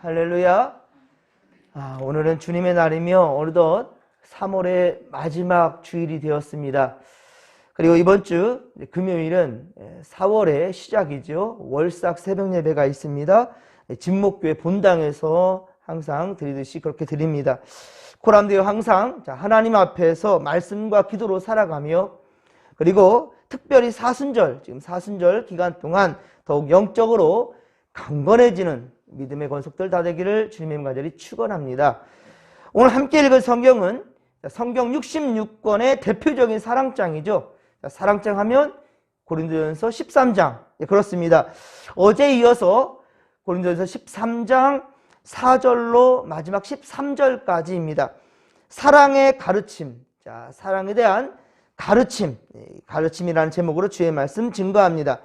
할렐루야. 오늘은 주님의 날이며 어느덧 3월의 마지막 주일이 되었습니다. 그리고 이번 주 금요일은 4월의 시작이죠. 월삭 새벽 예배가 있습니다. 진목교회 본당에서 항상 드리듯이 그렇게 드립니다. 코람되어 항상 하나님 앞에서 말씀과 기도로 살아가며, 그리고 특별히 사순절, 지금 사순절 기간 동안 더욱 영적으로 강건해지는 믿음의 권속들 다 되기를 주님의 간절히 축원합니다. 오늘 함께 읽을 성경은 성경 66권의 대표적인 사랑장이죠. 사랑장 하면 고린도전서 13장. 그렇습니다. 어제 이어서 고린도전서 13장 4절로 마지막 13절까지입니다. 사랑의 가르침. 자, 사랑에 대한 가르침. 가르침이라는 제목으로 주의 말씀 증거합니다.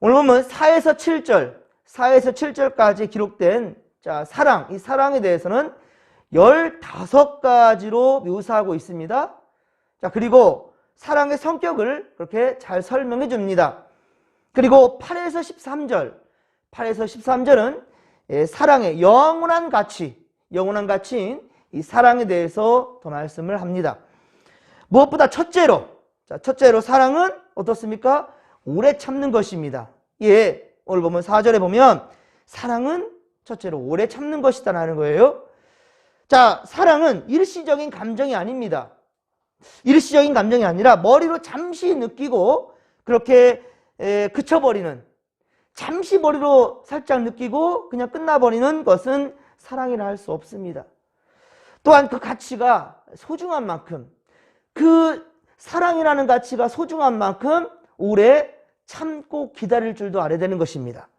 오늘 보면 4에서 7절까지 기록된 사랑, 이 사랑에 대해서는 15가지로 묘사하고 있습니다. 그리고 사랑의 성격을 그렇게 잘 설명해 줍니다. 그리고 8에서 13절은 사랑의 영원한 가치인 이 사랑에 대해서 더 말씀을 합니다. 무엇보다 첫째로 사랑은 어떻습니까? 오래 참는 것입니다. 오늘 보면 4절에 보면 사랑은 첫째로 오래 참는 것이다라는 거예요. 사랑은 일시적인 감정이 아닙니다. 일시적인 감정이 아니라 머리로 잠시 느끼고 그렇게 그쳐버리는, 잠시 머리로 살짝 느끼고 그냥 끝나버리는 것은 사랑이라 할 수 없습니다. 또한 그 가치가 소중한 만큼, 그 사랑이라는 가치가 소중한 만큼 오래 참고 기다릴 줄도 알아야 되는 것입니다.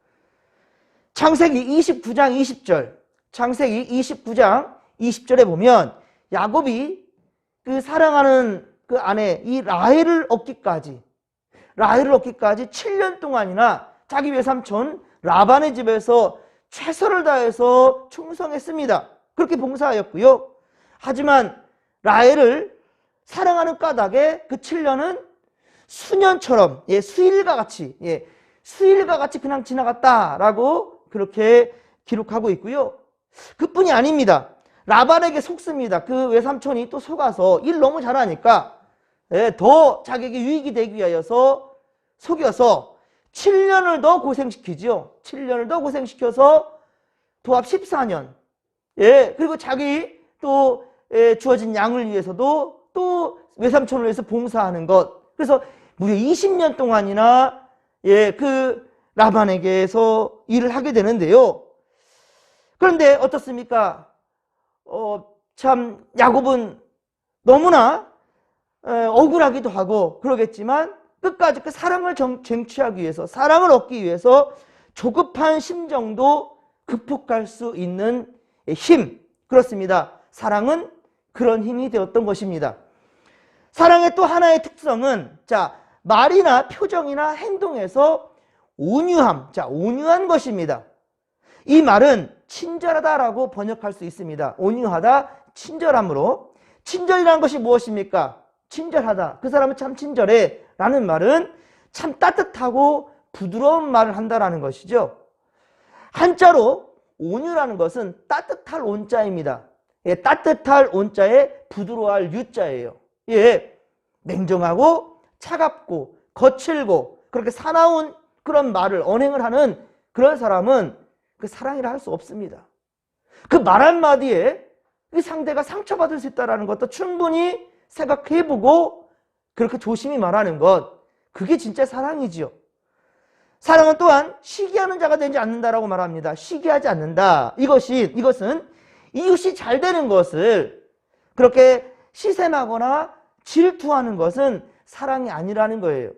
창세기 29장 20절에 보면 야곱이 그 사랑하는 그 아내 이 라헬을 얻기까지 7년 동안이나 자기 외삼촌 라반의 집에서 최선을 다해서 충성했습니다. 그렇게 봉사하였고요. 하지만 라헬을 사랑하는 까닭에 그 7년은 수년처럼 수일과 같이 그냥 지나갔다라고 그렇게 기록하고 있고요. 그뿐이 아닙니다. 라반에게 속습니다. 그 외삼촌이 또 속아서 일 너무 잘하니까 더 자기에게 유익이 되기 위하여서 속여서 7년을 더 고생시키죠. 7년을 더 고생시켜서 도합 14년. 그리고 자기 또 주어진 양을 위해서도 또 외삼촌을 위해서 봉사하는 것. 그래서 무려 20년 동안이나 그 라반에게서 일을 하게 되는데요. 그런데 어떻습니까? 참 야곱은 너무나 억울하기도 하고 그러겠지만 끝까지 그 사랑을 쟁취하기 위해서, 사랑을 얻기 위해서 조급한 심정도 극복할 수 있는 힘, 그렇습니다. 사랑은 그런 힘이 되었던 것입니다. 사랑의 또 하나의 특성은 말이나 표정이나 행동에서 온유함, 온유한 것입니다. 이 말은 친절하다라고 번역할 수 있습니다. 온유하다, 친절함으로. 친절이라는 것이 무엇입니까? 친절하다. 그 사람은 참 친절해 라는 말은 참 따뜻하고 부드러운 말을 한다라는 것이죠. 한자로 온유라는 것은 따뜻할 온자입니다. 따뜻할 온자에 부드러워할 유자예요. 냉정하고 차갑고 거칠고 그렇게 사나운 그런 말을, 언행을 하는 그런 사람은 그 사랑이라 할 수 없습니다. 그 말 한마디에 그 상대가 상처받을 수 있다는 것도 충분히 생각해보고 그렇게 조심히 말하는 것, 그게 진짜 사랑이지요. 사랑은 또한 시기하는 자가 되지 않는다라고 말합니다. 시기하지 않는다. 이것은 이웃이 잘 되는 것을 그렇게 시샘하거나 질투하는 것은 사랑이 아니라는 거예요.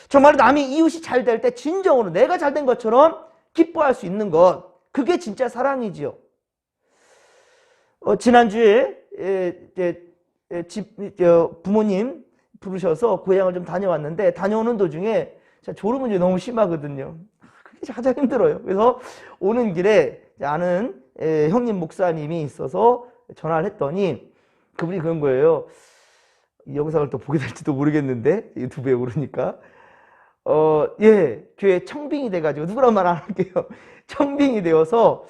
정말 남이 이웃이 잘 될 때 진정으로 내가 잘 된 것처럼 기뻐할 수 있는 것, 그게 진짜 사랑이지요. 지난주에 부모님 부르셔서 고향을 좀 다녀왔는데, 다녀오는 도중에 졸음운전이 너무 심하거든요. 그게 가장 힘들어요. 그래서 오는 길에 아는 형님 목사님이 있어서 전화를 했더니 그분이 그런 거예요. 이 영상을 또 보게 될지도 모르겠는데, 유튜브에 오르니까 교회 청빙이 돼가지고, 누구라고 말 안 할게요. 청빙이 되어서,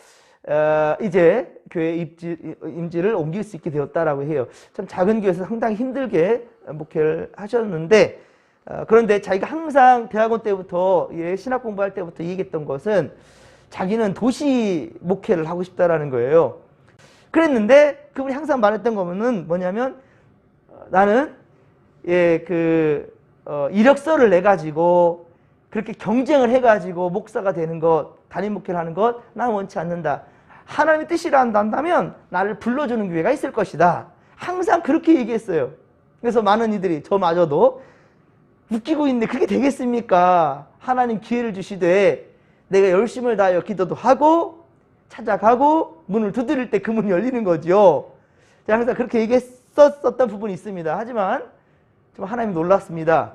이제 교회 임지를 옮길 수 있게 되었다라고 해요. 참 작은 교회에서 상당히 힘들게 목회를 하셨는데, 그런데 자기가 항상 대학원 때부터, 신학 공부할 때부터 얘기했던 것은 자기는 도시 목회를 하고 싶다라는 거예요. 그랬는데 그분이 항상 말했던 거는 뭐냐면, 나는 이력서를 내 가지고 그렇게 경쟁을 해 가지고 목사가 되는 것, 담임 목회를 하는 것 난 원치 않는다. 하나님의 뜻이라 한다면 나를 불러주는 교회가 있을 것이다. 항상 그렇게 얘기했어요. 그래서 많은 이들이, 저마저도 웃기고 있는데 그게 되겠습니까? 하나님 기회를 주시되 내가 열심을 다하여 기도도 하고 찾아가고 문을 두드릴 때 그 문이 열리는 거죠. 제가 항상 그렇게 얘기했었던 부분이 있습니다. 하지만 좀 하나님 놀랐습니다.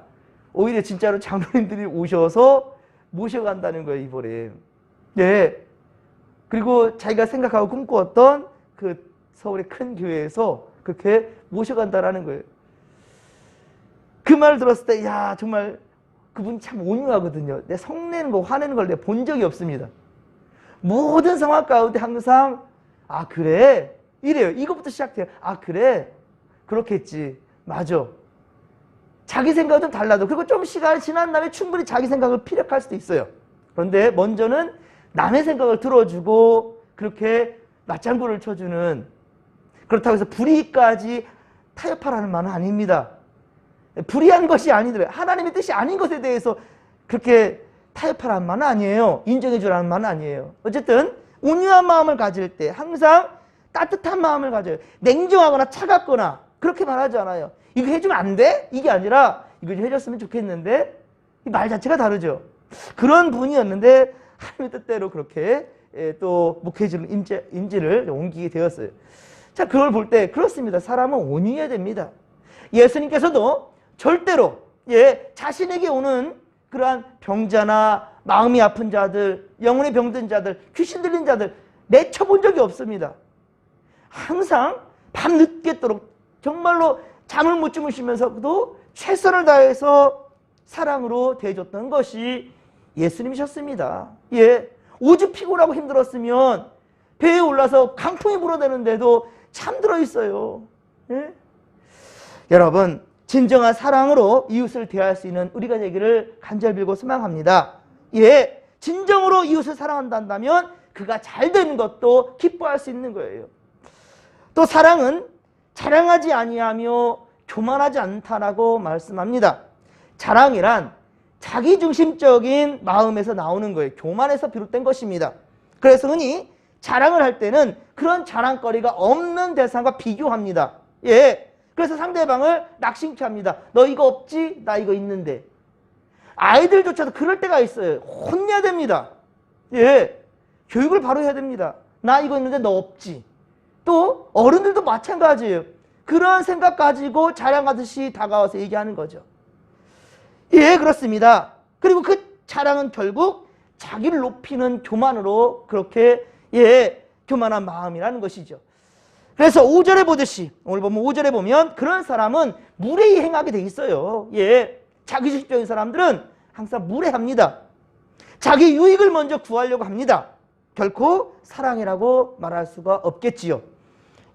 오히려 진짜로 장로님들이 오셔서 모셔간다는 거예요, 이번에. 그리고 자기가 생각하고 꿈꾸었던 그 서울의 큰 교회에서 그렇게 모셔간다라는 거예요. 그 말을 들었을 때, 야, 정말 그분이 참 온유하거든요. 내 성내는 거, 화내는 걸 내가 본 적이 없습니다. 모든 상황 가운데 항상, 아, 그래? 이래요. 이것부터 시작돼요. 아, 그래? 그렇겠지. 맞아. 자기 생각은 좀 달라도, 그리고 좀 시간이 지난 다음에 충분히 자기 생각을 피력할 수도 있어요. 그런데 먼저는 남의 생각을 들어주고 그렇게 맞장구를 쳐주는, 그렇다고 해서 불의까지 타협하라는 말은 아닙니다. 불의한 것이 아니더라요. 하나님의 뜻이 아닌 것에 대해서 그렇게 타협하라는 말은 아니에요. 인정해주라는 말은 아니에요. 어쨌든 온유한 마음을 가질 때 항상 따뜻한 마음을 가져요. 냉정하거나 차갑거나 그렇게 말하지 않아요. 이거 해주면 안 돼? 이게 아니라 이거 좀 해줬으면 좋겠는데, 이 말 자체가 다르죠. 그런 분이었는데 하나님의 뜻대로 그렇게 또 목회지를 임지를 옮기게 되었어요. 자, 그걸 볼 때 그렇습니다. 사람은 온유해야 됩니다. 예수님께서도 절대로 자신에게 오는 그러한 병자나 마음이 아픈 자들, 영혼이 병든 자들, 귀신 들린 자들 내쳐본 적이 없습니다. 항상 밤늦게도록 정말로 잠을 못 주무시면서도 최선을 다해서 사랑으로 대해줬던 것이 예수님이셨습니다. 오죽 피곤하고 힘들었으면 배에 올라서 강풍이 불어대는데도 잠들어 있어요. 여러분, 진정한 사랑으로 이웃을 대할 수 있는 우리가 되기를 간절히 빌고 소망합니다. 진정으로 이웃을 사랑한다면 그가 잘 되는 것도 기뻐할 수 있는 거예요. 또 사랑은 자랑하지 아니하며 교만하지 않다라고 말씀합니다. 자랑이란 자기중심적인 마음에서 나오는 거예요. 교만에서 비롯된 것입니다. 그래서 흔히 자랑을 할 때는 그런 자랑거리가 없는 대상과 비교합니다. 그래서 상대방을 낙심케 합니다. 너 이거 없지? 나 이거 있는데. 아이들조차도 그럴 때가 있어요. 혼내야 됩니다. 교육을 바로 해야 됩니다. 나 이거 있는데 너 없지? 또 어른들도 마찬가지예요. 그런 생각 가지고 자랑하듯이 다가와서 얘기하는 거죠. 그렇습니다. 그리고 그 자랑은 결국 자기를 높이는 교만으로 그렇게 교만한 마음이라는 것이죠. 그래서 5절에 보듯이, 오늘 보면 5절에 보면 그런 사람은 무례히 행하게 돼 있어요. 자기주의적인 사람들은 항상 무례합니다. 자기 유익을 먼저 구하려고 합니다. 결코 사랑이라고 말할 수가 없겠지요.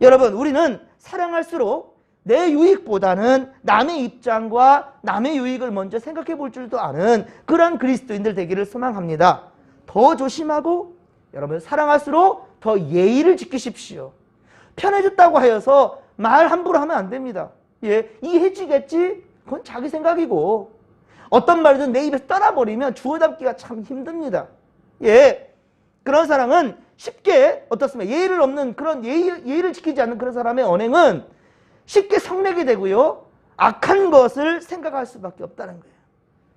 여러분, 우리는 사랑할수록 내 유익보다는 남의 입장과 남의 유익을 먼저 생각해 볼 줄도 아는 그런 그리스도인들 되기를 소망합니다. 더 조심하고 여러분, 사랑할수록 더 예의를 지키십시오. 편해졌다고 하여서 말 함부로 하면 안 됩니다. 이해지겠지? 그건 자기 생각이고, 어떤 말이든 내 입에서 떠나버리면 주워 담기가 참 힘듭니다. 그런 사람은 쉽게 어떻습니까? 예의를 없는 그런 예의를 지키지 않는 그런 사람의 언행은 쉽게 성내게 되고요, 악한 것을 생각할 수밖에 없다는 거예요.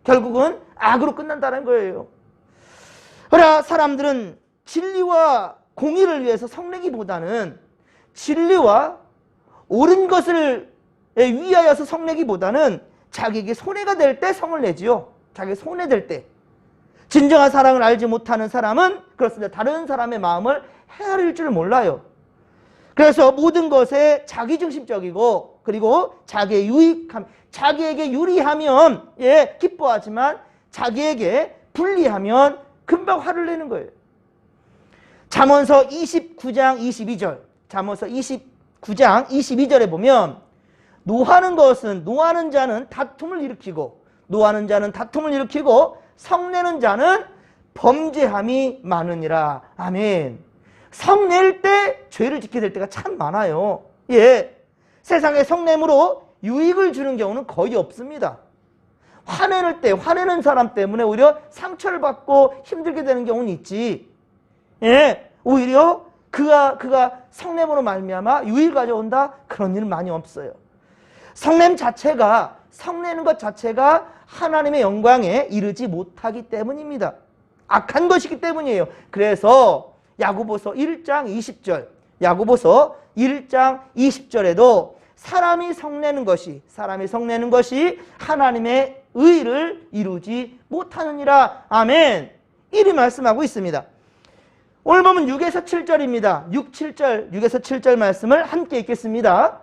결국은 악으로 끝난다는 거예요. 그러나 사람들은 진리와 공의를 위해서 성내기보다는, 진리와 옳은 것을 위하여서 성내기보다는 자기에게 손해가 될 때 성을 내지요. 자기에게 손해될 때. 진정한 사랑을 알지 못하는 사람은 그렇습니다. 다른 사람의 마음을 헤아릴 줄 몰라요. 그래서 모든 것에 자기중심적이고, 그리고 자기의 자기에게 유리하면 기뻐하지만 자기에게 불리하면 금방 화를 내는 거예요. 잠언서 29장 22절, 잠언서 29장 22절에 보면 노하는 자는 다툼을 일으키고 성내는 자는 범죄함이 많으니라. 아멘. 성낼 때 죄를 짓게 될 때가 참 많아요. 예. 세상에 성냄으로 유익을 주는 경우는 거의 없습니다. 화내는 사람 때문에 오히려 상처를 받고 힘들게 되는 경우는 있지. 예. 오히려 그가 성냄으로 말미암아 유익을 가져온다? 그런 일은 많이 없어요. 성내는 것 자체가 하나님의 영광에 이르지 못하기 때문입니다. 악한 것이기 때문이에요. 그래서 야고보서 1장 20절에도 사람이 성내는 것이 하나님의 의를 이루지 못하느니라. 아멘. 이리 말씀하고 있습니다. 오늘 보면 6에서 7절입니다. 6에서 7절 말씀을 함께 읽겠습니다.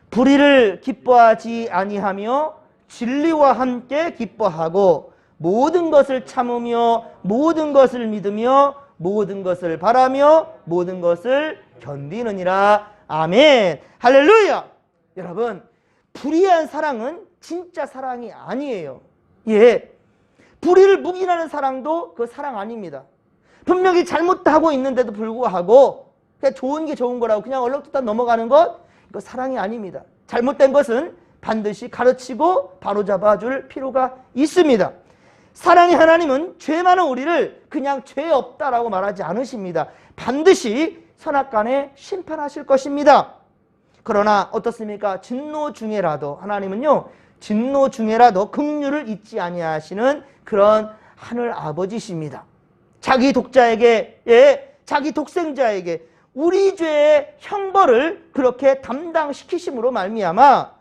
불의를 기뻐하지 아니하며 진리와 함께 기뻐하고 모든 것을 참으며 모든 것을 믿으며 모든 것을 바라며 모든 것을 견디느니라. 아멘. 할렐루야. 여러분, 불의한 사랑은 진짜 사랑이 아니에요. 예. 불의를 묵인하는 사랑도 그 사랑 아닙니다. 분명히 잘못하고 있는데도 불구하고 그냥 좋은 게 좋은 거라고 그냥 얼렁뚱땅 넘어가는 것, 이거 사랑이 아닙니다. 잘못된 것은 반드시 가르치고 바로잡아 줄 필요가 있습니다. 사랑의 하나님은 죄 많은 우리를 그냥 죄 없다라고 말하지 않으십니다. 반드시 선악간에 심판하실 것입니다. 그러나 어떻습니까? 진노 중에라도 하나님은요, 진노 중에라도 긍휼을 잊지 아니하시는 그런 하늘 아버지십니다. 자기 독자에게, 자기 독생자에게 우리 죄의 형벌을 그렇게 담당시키심으로 말미암아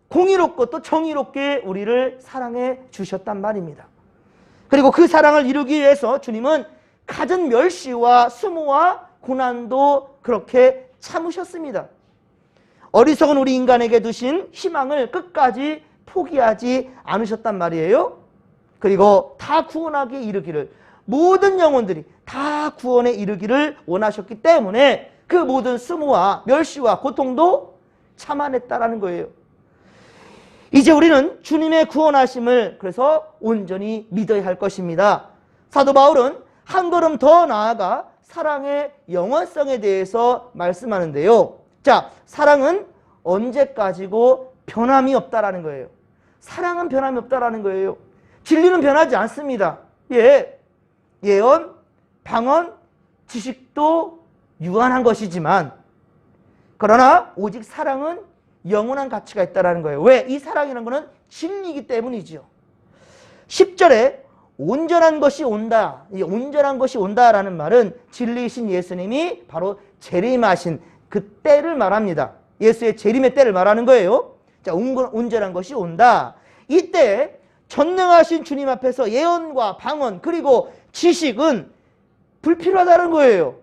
공의롭고 또 정의롭게 우리를 사랑해 주셨단 말입니다. 그리고 그 사랑을 이루기 위해서 주님은 갖은 멸시와 수모와 고난도 그렇게 참으셨습니다. 어리석은 우리 인간에게 두신 희망을 끝까지 포기하지 않으셨단 말이에요. 그리고 다 구원하게 이르기를, 모든 영혼들이 다 구원에 이르기를 원하셨기 때문에 그 모든 수모와 멸시와 고통도 참아냈다라는 거예요. 이제 우리는 주님의 구원하심을 그래서 온전히 믿어야 할 것입니다. 사도 바울은 한 걸음 더 나아가 사랑의 영원성에 대해서 말씀하는데요. 자, 사랑은 언제까지고 변함이 없다라는 거예요. 사랑은 변함이 없다라는 거예요. 진리는 변하지 않습니다. 예, 예언, 방언, 지식도 유한한 것이지만 그러나 오직 사랑은 영원한 가치가 있다는 거예요. 왜? 이 사랑이라는 것은 진리이기 때문이죠. 10절에 온전한 것이 온다. 이 온전한 것이 온다라는 말은 진리이신 예수님이 바로 재림하신 그 때를 말합니다. 예수의 재림의 때를 말하는 거예요. 자, 온전한 것이 온다. 이때 전능하신 주님 앞에서 예언과 방언 그리고 지식은 불필요하다는 거예요.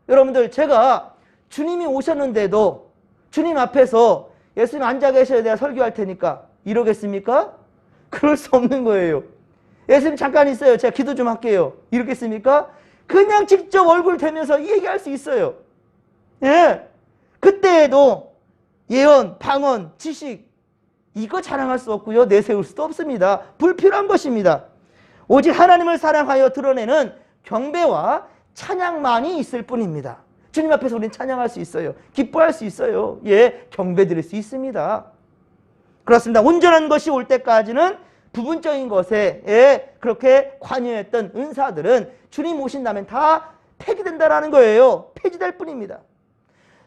여러분들, 제가 주님이 오셨는데도 주님 앞에서 예수님 앉아 계셔야 내가 설교할 테니까 이러겠습니까? 그럴 수 없는 거예요. 예수님 잠깐 있어요. 제가 기도 좀 할게요. 이러겠습니까? 그냥 직접 얼굴 대면서 얘기할 수 있어요. 예. 그때에도 예언, 방언, 지식 이거 자랑할 수 없고요. 내세울 수도 없습니다. 불필요한 것입니다. 오직 하나님을 사랑하여 드러내는 경배와 찬양만이 있을 뿐입니다. 주님 앞에서 우리는 찬양할 수 있어요. 기뻐할 수 있어요. 예, 경배 드릴 수 있습니다. 그렇습니다. 온전한 것이 올 때까지는 부분적인 것에 그렇게 관여했던 은사들은 주님 오신 다음에 다 폐기된다라는 거예요. 폐지될 뿐입니다.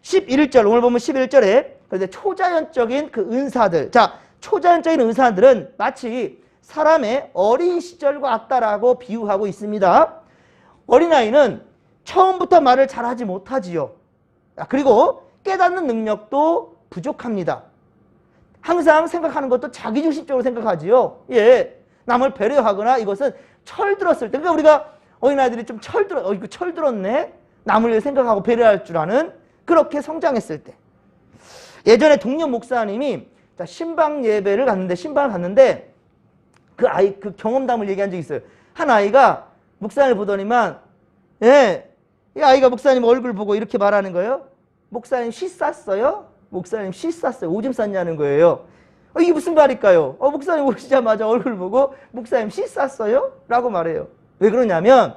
11절, 오늘 보면 11절에 그런데 초자연적인 그 은사들, 자, 초자연적인 은사들은 마치 사람의 어린 시절과 같다라고 비유하고 있습니다. 어린아이는 처음부터 말을 잘하지 못하지요. 그리고 깨닫는 능력도 부족합니다. 항상 생각하는 것도 자기중심적으로 생각하지요. 예, 남을 배려하거나 이것은 철들었을 때, 그러니까 우리가 어린아이들이 좀 이거 철들었네? 남을 위해 생각하고 배려할 줄 아는, 그렇게 성장했을 때. 예전에 동료 목사님이 신방 예배를 갔는데, 신방을 갔는데 그 경험담을 얘기한 적이 있어요. 한 아이가 목사님을 보더니만, 예, 이 아이가 목사님 얼굴 보고 이렇게 말하는 거예요. 목사님 씨 쌌어요? 목사님 씨 쌌어요. 오줌 쌌냐는 거예요. 이게 무슨 말일까요? 목사님 오시자마자 얼굴 보고 목사님 씨 쌌어요? 라고 말해요. 왜 그러냐면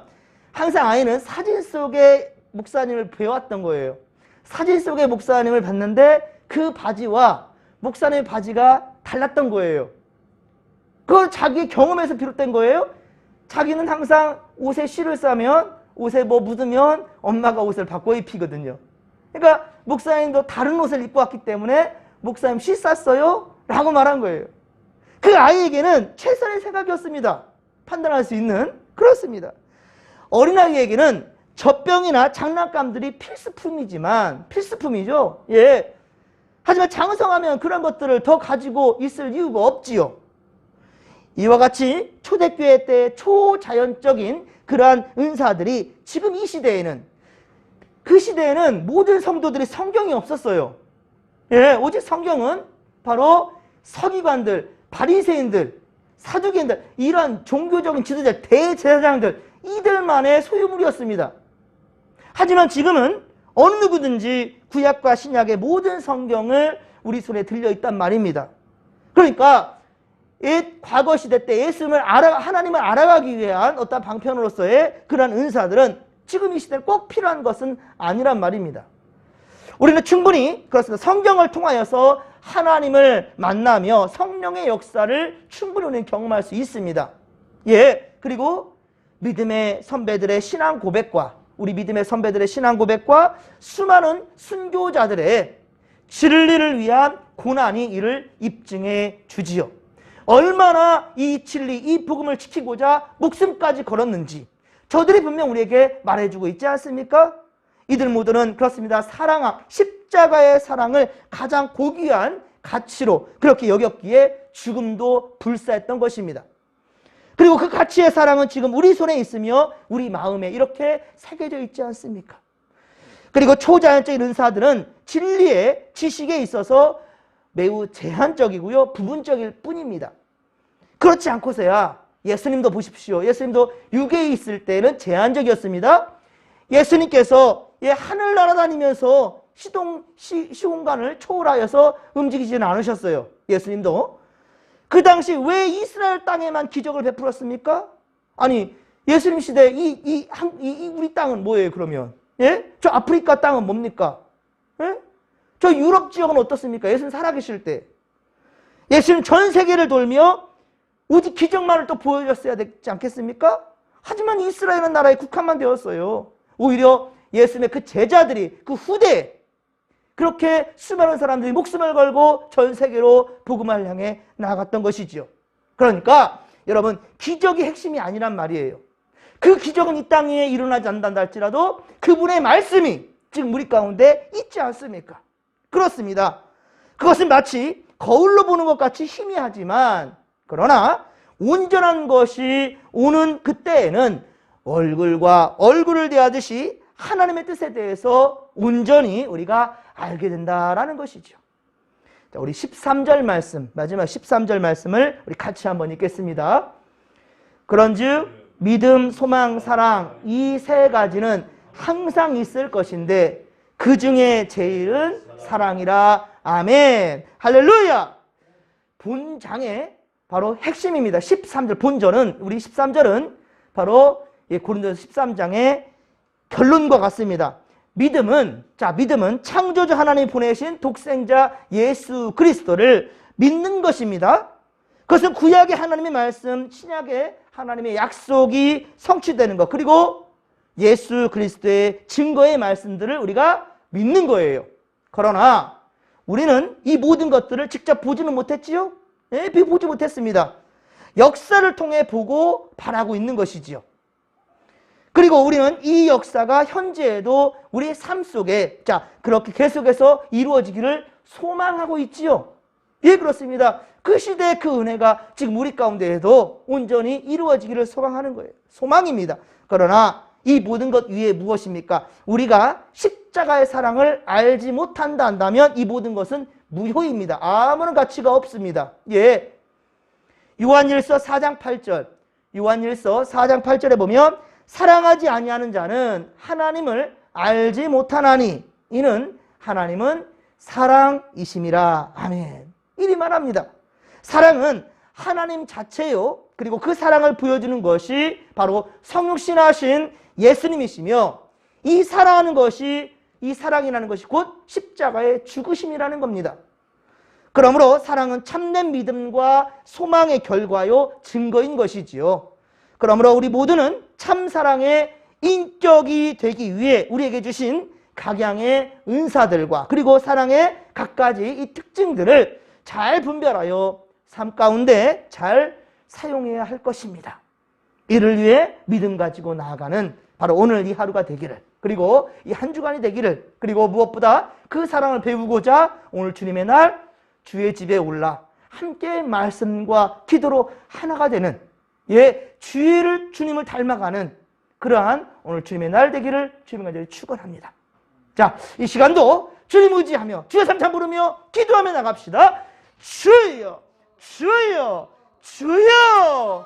항상 아이는 사진 속에 목사님을 배웠던 거예요. 사진 속에 목사님을 봤는데 그 바지와 목사님의 바지가 달랐던 거예요. 그건 자기 경험에서 비롯된 거예요. 자기는 항상 옷에 씨를 싸면, 옷에 뭐 묻으면 엄마가 옷을 바꿔 입히거든요. 그러니까 목사님도 다른 옷을 입고 왔기 때문에 목사님 씨 쌌어요? 라고 말한 거예요. 그 아이에게는 최선의 생각이었습니다. 판단할 수 있는. 그렇습니다. 어린아이에게는 젖병이나 장난감들이 필수품이죠. 예. 하지만 장성하면 그런 것들을 더 가지고 있을 이유가 없지요. 이와 같이 초대교회 때 초자연적인 그러한 은사들이 지금 이 시대에는, 그 시대에는 모든 성도들이 성경이 없었어요. 예, 오직 성경은 바로 서기관들, 바리새인들, 사두개인들, 이런 종교적인 지도자, 대제사장들, 이들만의 소유물이었습니다. 하지만 지금은 어느 누구든지 구약과 신약의 모든 성경을 우리 손에 들려있단 말입니다. 그러니까 과거 시대 때 하나님을 알아가기 위한 어떤 방편으로서의 그런 은사들은 지금 이 시대에 꼭 필요한 것은 아니란 말입니다. 우리는 충분히 그렇습니다. 성경을 통하여서 하나님을 만나며 성령의 역사를 충분히 우리는 경험할 수 있습니다. 예, 그리고 믿음의 선배들의 신앙 고백과 우리 믿음의 선배들의 신앙 고백과 수많은 순교자들의 진리를 위한 고난이 이를 입증해 주지요. 얼마나 이 진리, 이 복음을 지키고자 목숨까지 걸었는지 저들이 분명 우리에게 말해주고 있지 않습니까? 이들 모두는 그렇습니다. 십자가의 사랑을 가장 고귀한 가치로 그렇게 여겼기에 죽음도 불사했던 것입니다. 그리고 그 가치의 사랑은 지금 우리 손에 있으며 우리 마음에 이렇게 새겨져 있지 않습니까? 그리고 초자연적인 은사들은 진리의 지식에 있어서 매우 제한적이고요, 부분적일 뿐입니다. 그렇지 않고서야 예수님도 보십시오. 예수님도 육에 있을 때는 제한적이었습니다. 예수님께서 하늘 날아다니면서 시공간을 초월하여서 움직이지는 않으셨어요. 예수님도. 그 당시 왜 이스라엘 땅에만 기적을 베풀었습니까? 아니, 예수님 시대 우리 땅은 뭐예요, 그러면? 예? 저 아프리카 땅은 뭡니까? 예? 저 유럽 지역은 어떻습니까? 예수님 살아계실 때. 예수님 전 세계를 돌며 오직 기적만을 또 보여줬어야 되지 않겠습니까? 하지만 이스라엘은 나라에 국한만 되었어요. 오히려 예수님의 그 제자들이, 그 후대에 그렇게 수많은 사람들이 목숨을 걸고 전 세계로 복음을 향해 나아갔던 것이지요. 그러니까 여러분, 기적이 핵심이 아니란 말이에요. 그 기적은 이 땅 위에 일어나지 않는다 할지라도 그분의 말씀이 지금 우리 가운데 있지 않습니까? 그렇습니다. 그것은 마치 거울로 보는 것 같이 희미하지만, 그러나 온전한 것이 오는 그때에는 얼굴과 얼굴을 대하듯이 하나님의 뜻에 대해서 온전히 우리가 알게 된다라는 것이죠. 자, 우리 13절 말씀, 마지막 13절 말씀을 우리 같이 한번 읽겠습니다. 그런즉 믿음, 소망, 사랑 이 세 가지는 항상 있을 것인데 그 중에 제일은 사랑이라. 아멘. 할렐루야. 본장의 바로 핵심입니다. 13절 본절은, 우리 13절은 바로 고린도서 13장의 결론과 같습니다. 믿음은 창조주 하나님이 보내신 독생자 예수 그리스도를 믿는 것입니다. 그것은 구약의 하나님의 말씀, 신약의 하나님의 약속이 성취되는 것, 그리고 예수 그리스도의 증거의 말씀들을 우리가 믿는 거예요. 그러나 우리는 이 모든 것들을 직접 보지는 못했지요? 네, 보지 못했습니다. 역사를 통해 보고 바라고 있는 것이지요. 그리고 우리는 이 역사가 현재에도 우리의 삶 속에 그렇게 계속해서 이루어지기를 소망하고 있지요. 예, 그렇습니다. 그 시대의 그 은혜가 지금 우리 가운데에도 온전히 이루어지기를 소망하는 거예요. 소망입니다. 그러나 이 모든 것 위에 무엇입니까? 우리가 십자가의 사랑을 알지 못한다 한다면 이 모든 것은 무효입니다. 아무런 가치가 없습니다. 예. 요한일서 4장 8절, 요한일서 4장 8절에 보면 사랑하지 아니하는 자는 하나님을 알지 못하나니 이는 하나님은 사랑이심이라. 아멘. 이리 말합니다. 사랑은 하나님 자체요. 그리고 그 사랑을 보여주는 것이 바로 성육신하신 예수님이시며, 이 사랑하는 것이, 이 사랑이라는 것이 곧 십자가의 죽으심이라는 겁니다. 그러므로 사랑은 참된 믿음과 소망의 결과요, 증거인 것이지요. 그러므로 우리 모두는 참 사랑의 인격이 되기 위해 우리에게 주신 각양의 은사들과 그리고 사랑의 각가지 이 특징들을 잘 분별하여 삶 가운데 잘 사용해야 할 것입니다. 이를 위해 믿음 가지고 나아가는 바로 오늘 이 하루가 되기를, 그리고 이 한 주간이 되기를, 그리고 무엇보다 그 사랑을 배우고자 오늘 주님의 날 주의 집에 올라 함께 말씀과 기도로 하나가 되는, 주님을 닮아가는 그러한 오늘 주님의 날 되기를 주님과 저희 축원합니다. 자, 이 시간도 주님 의지하며 주의 삼참 부르며 기도하며 나갑시다. 주여, 주여, 주여.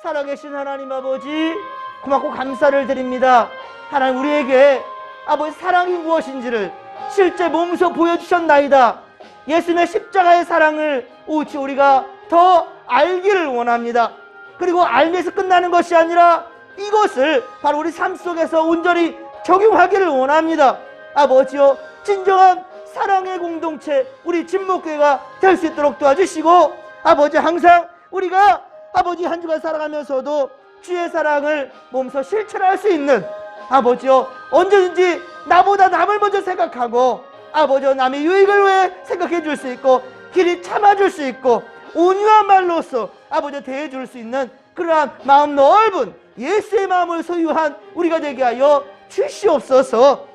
살아계신 하나님 아버지, 고맙고 감사를 드립니다. 하나님, 우리에게 아버지 사랑이 무엇인지를 실제 몸소 보여주셨나이다. 예수님의 십자가의 사랑을 오직 우리가 더 알기를 원합니다. 그리고 알면서 끝나는 것이 아니라 이것을 바로 우리 삶 속에서 온전히 적용하기를 원합니다. 아버지여, 진정한 사랑의 공동체, 우리 진목교회가 될 수 있도록 도와주시고, 아버지, 항상 우리가 아버지 한 주간 살아가면서도 주의 사랑을 몸소 실천할 수 있는, 아버지여, 언제든지 나보다 남을 먼저 생각하고 아버지여, 남의 유익을 위해 생각해 줄 수 있고 길이 참아줄 수 있고 온유한 말로써 아버지여 대해 줄 수 있는 그러한 마음 넓은 예수의 마음을 소유한 우리가 되게 하여 주시옵소서.